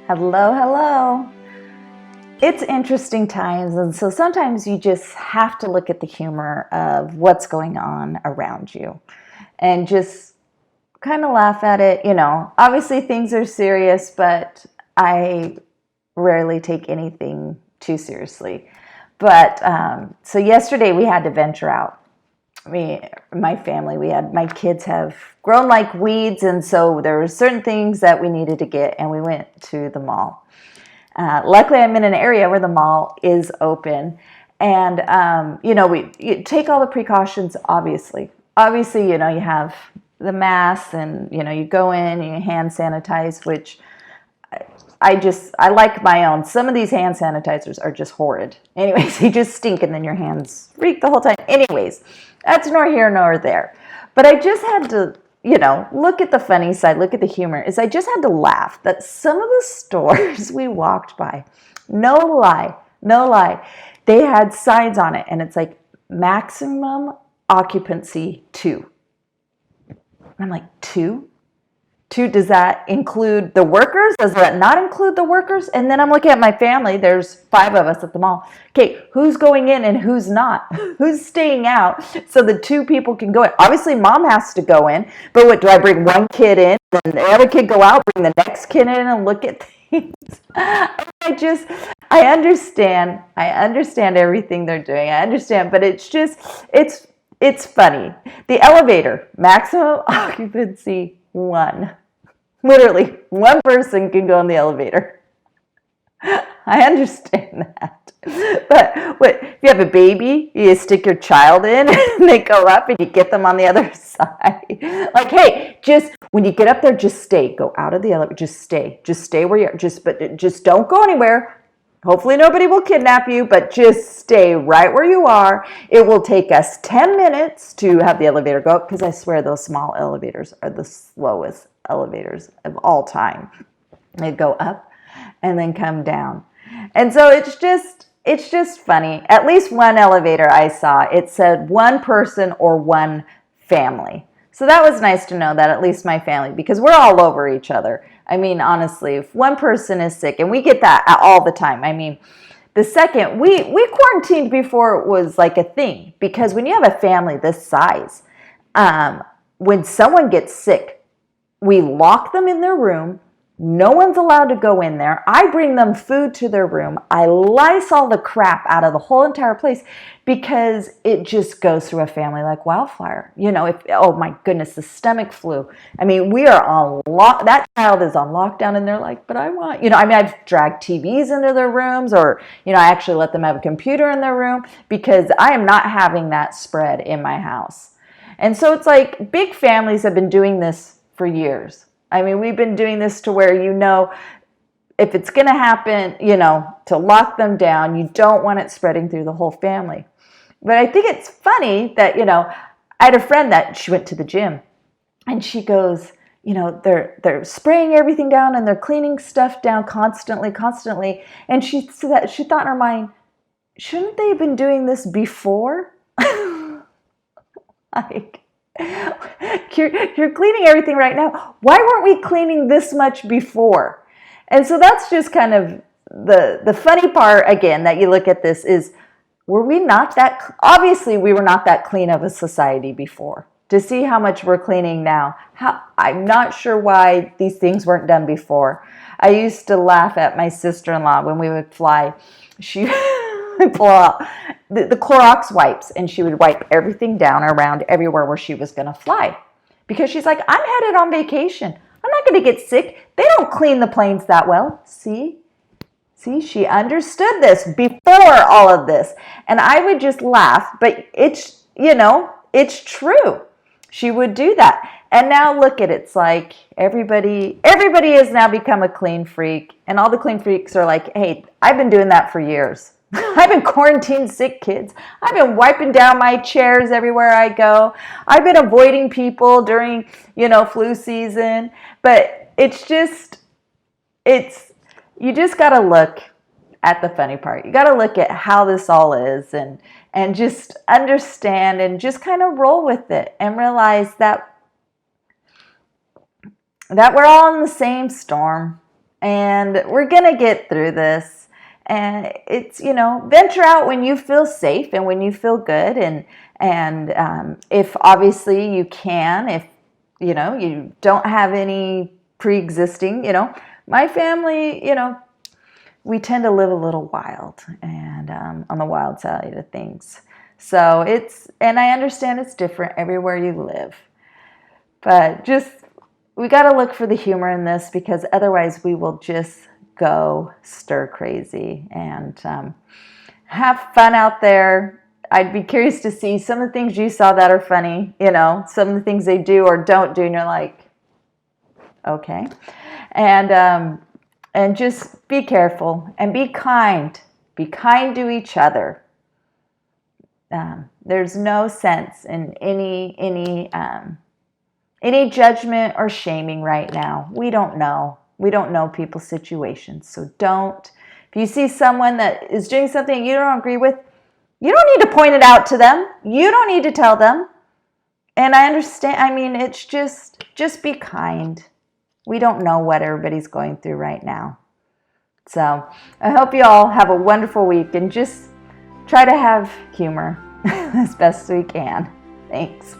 Hello, hello. It's interesting times, and so sometimes you just have to look at the humor of what's going on around you and just kind of laugh at it. Obviously things are serious, but I rarely take anything too seriously. But so yesterday we had to venture out. My family, my kids have grown like weeds, and so there were certain things that we needed to get, and we went to the mall. Luckily, I'm in an area where the mall is open, and you take all the precautions. Obviously, you have the masks, and you go in and you hand sanitize, which I like my own. Some of these hand sanitizers are just horrid. Anyways, you just stink and then your hands reek the whole time. Anyways, that's nor here nor there. But I just had to, look at the funny side, look at the humor, is I just had to laugh that some of the stores we walked by, no lie, they had signs on it and it's like maximum occupancy 2. And I'm like, 2? Does that include the workers? Does that not include the workers? And then I'm looking at my family. There's 5 of us at the mall. Okay, who's going in and who's not? Who's staying out so the 2 people can go in? Obviously, mom has to go in. But what, do I bring one kid in, then the other kid go out, bring the next kid in and look at things? I understand everything they're doing. I understand, but it's funny. The elevator, maximum occupancy 1. Literally, 1 person can go in the elevator. I understand that. But if you have a baby, you stick your child in and they go up and you get them on the other side. Like, hey, just when you get up there, just stay. Go out of the elevator. Just stay where you are. Just don't go anywhere. Hopefully nobody will kidnap you, but just stay right where you are. It will take us 10 minutes to have the elevator go up, because I swear those small elevators are the slowest elevators of all time. They go up and then come down. And so it's just funny. At least one elevator I saw, it said 1 person or 1 family. So that was nice to know that at least my family, because we're all over each other. I mean, honestly, if 1 person is sick, and we get that all the time. I mean, the second, we quarantined before it was like a thing, because when you have a family this size, when someone gets sick, we lock them in their room. No one's allowed to go in there. I bring them food to their room. I Lysol the crap out of the whole entire place, because it just goes through a family like wildfire. Oh my goodness, the stomach flu. I mean, we are on that child is on lockdown, and they're like, but I want, I've dragged TVs into their rooms, or, I actually let them have a computer in their room, because I am not having that spread in my house. And so it's like big families have been doing this for years. I mean, we've been doing this to where, if it's going to happen, to lock them down, you don't want it spreading through the whole family. But I think it's funny that, I had a friend that she went to the gym, and she goes, they're spraying everything down and they're cleaning stuff down constantly. And she thought in her mind, shouldn't they have been doing this before? Like, you're cleaning everything right now. Why weren't we cleaning this much before? And so that's just kind of the funny part, again, that you look at this is, obviously we were not that clean of a society before. To see how much we're cleaning now, I'm not sure why these things weren't done before. I used to laugh at my sister-in-law when we would fly. She would pull out the Clorox wipes, and she would wipe everything down around everywhere where she was going to fly. Because she's like, I'm headed on vacation. I'm not going to get sick. They don't clean the planes that well. See, she understood this before all of this. And I would just laugh, but it's true. She would do that. And now look at it. It's like everybody has now become a clean freak. And all the clean freaks are like, hey, I've been doing that for years. I've been quarantined sick kids. I've been wiping down my chairs everywhere I go. I've been avoiding people during, flu season. But you just got to look at the funny part. You got to look at how this all is, and just understand, and just kind of roll with it, and realize that we're all in the same storm. and we're going to get through this. And it's, venture out when you feel safe and when you feel good. And if obviously you can, if, you don't have any pre-existing, my family, we tend to live a little wild and on the wild side of things. So and I understand it's different everywhere you live, but we got to look for the humor in this, because otherwise we will just go stir crazy. And have fun out there. I'd be curious to see some of the things you saw that are funny, some of the things they do or don't do, and you're like, okay. And just be careful and be kind. Be kind to each other. There's no sense in any judgment or shaming right now. We don't know. We don't know people's situations. So if you see someone that is doing something you don't agree with, you don't need to point it out to them. You don't need to tell them. And I understand, it's just be kind. We don't know what everybody's going through right now. So I hope you all have a wonderful week, and just try to have humor as best we can. Thanks.